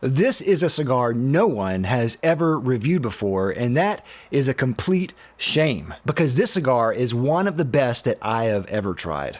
This is a cigar no one has ever reviewed before, and that is a complete shame because this cigar is one of the best that I have ever tried.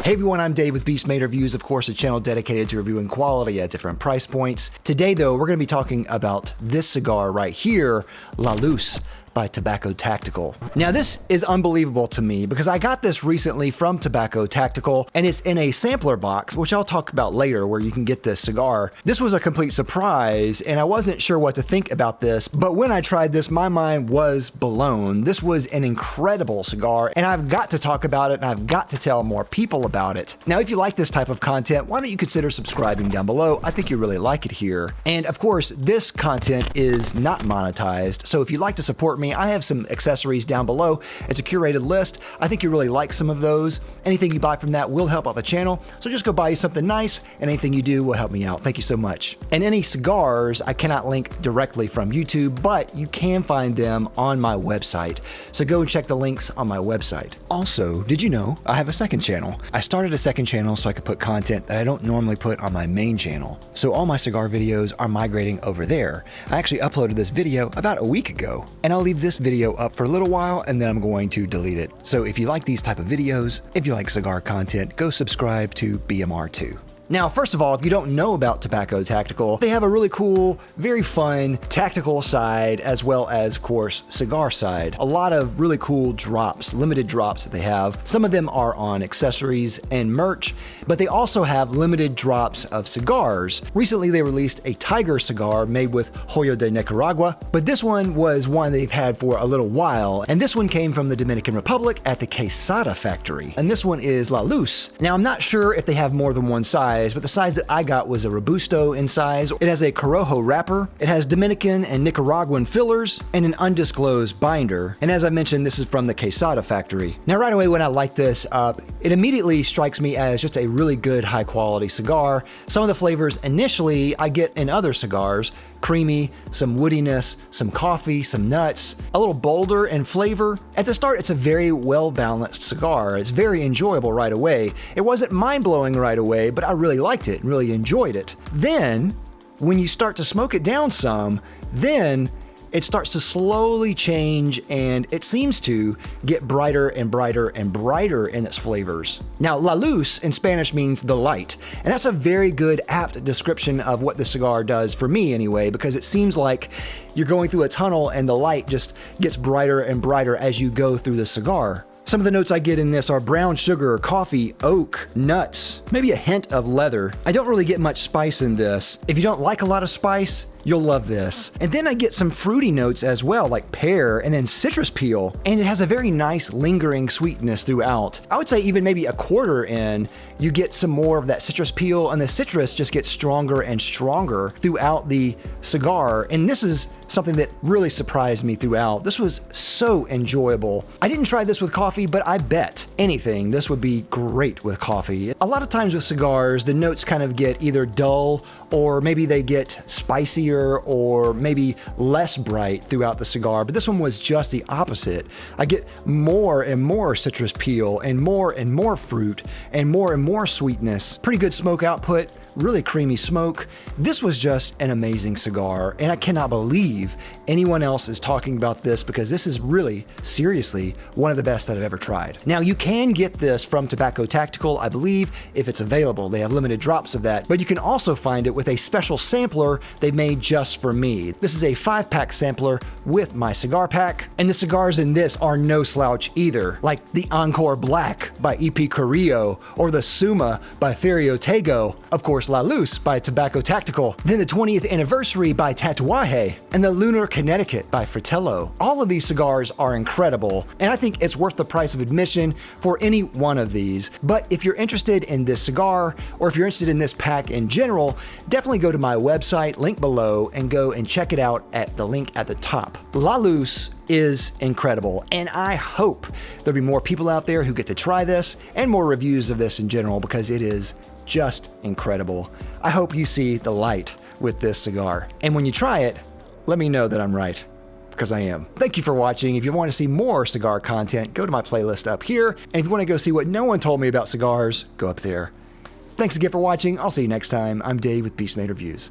Hey everyone, I'm Dave with Beast Made Reviews, of course a channel dedicated to reviewing quality at different price points. Today though, we're going to be talking about this cigar right here, La Luz by Tobacco Tactical. Now this is unbelievable to me because I got this recently from Tobacco Tactical and it's in a sampler box, which I'll talk about later where you can get this cigar. This was a complete surprise and I wasn't sure what to think about this, but when I tried this, my mind was blown. This was an incredible cigar and I've got to talk about it and I've got to tell more people about it. Now, if you like this type of content, why don't you consider subscribing down below? I think you really like it here. And of course, this content is not monetized, so if you'd like to support me, I have some accessories down below. It's a curated list. I think you really like some of those. Anything you buy from that will help out the channel, so just go buy you something nice, and anything you do will help me out. Thank you so much. And any cigars I cannot link directly from YouTube, but you can find them on my website. So go and check the links on my website. Also, did you know I have a second channel? I started a second channel so I could put content that I don't normally put on my main channel. So all my cigar videos are migrating over there. I actually uploaded this video about a week ago, and I'll leave this video up for a little while and then I'm going to delete it. So if you like these type of videos, if you like cigar content, go subscribe to BMR2. Now, first of all, if you don't know about Tobacco Tactical, they have a really cool, very fun tactical side as well as, of course, cigar side. A lot of really cool drops, limited drops that they have. Some of them are on accessories and merch, but they also have limited drops of cigars. Recently, they released a Tiger cigar made with Joyo de Nicaragua, but this one was one they've had for a little while, and this one came from the Dominican Republic at the Quesada factory, and this one is La Luz. Now, I'm not sure if they have more than one size, but the size that I got was a Robusto in size. It has a Corojo wrapper, it has Dominican and Nicaraguan fillers, and an undisclosed binder. And as I mentioned, this is from the Quesada factory. Now right away when I light this up, it immediately strikes me as just a really good high quality cigar. Some of the flavors initially I get in other cigars, creamy, some woodiness, some coffee, some nuts, a little bolder in flavor. At the start, it's a very well-balanced cigar. It's very enjoyable right away. It wasn't mind-blowing right away, but I really liked it and really enjoyed it. Then, when you start to smoke it down some, then it starts to slowly change and it seems to get brighter and brighter and brighter in its flavors. Now, La Luz in Spanish means the light, and that's a very good, apt description of what the cigar does for me anyway, because it seems like you're going through a tunnel and the light just gets brighter and brighter as you go through the cigar. Some of the notes I get in this are brown sugar, coffee, oak, nuts, maybe a hint of leather. I don't really get much spice in this. If you don't like a lot of spice, you'll love this. And then I get some fruity notes as well, like pear and then citrus peel. And it has a very nice lingering sweetness throughout. I would say even maybe a quarter in, you get some more of that citrus peel and the citrus just gets stronger and stronger throughout the cigar. And this is something that really surprised me throughout. This was so enjoyable. I didn't try this with coffee, but I bet anything this would be great with coffee. A lot of times with cigars, the notes kind of get either dull or maybe they get spicier or maybe less bright throughout the cigar, but this one was just the opposite. I get more and more citrus peel and more fruit and more sweetness. Pretty good smoke output, really creamy smoke. This was just an amazing cigar, and I cannot believe anyone else is talking about this because this is really, seriously, one of the best that I've ever tried. Now, you can get this from Tobacco Tactical, I believe, if it's available. They have limited drops of that, but you can also find it with a special sampler they made just for me. This is a 5-pack sampler with my cigar pack, and the cigars in this are no slouch either, like the Encore Black by E.P. Carrillo or the Suma by Ferio Tego, of course La Luz by Tobacco Tactical, then the 20th Anniversary by Tatuaje, and the Lunar Connecticut by Fratello. All of these cigars are incredible, and I think it's worth the price of admission for any one of these. But if you're interested in this cigar, or if you're interested in this pack in general, definitely go to my website, link below, and go and check it out at the link at the top. La Luz is incredible, and I hope there'll be more people out there who get to try this and more reviews of this in general because it is just incredible. I hope you see the light with this cigar. And when you try it, let me know that I'm right, because I am. Thank you for watching. If you want to see more cigar content, go to my playlist up here. And if you want to go see what no one told me about cigars, go up there. Thanks again for watching. I'll see you next time. I'm Dave with Beast Made Reviews.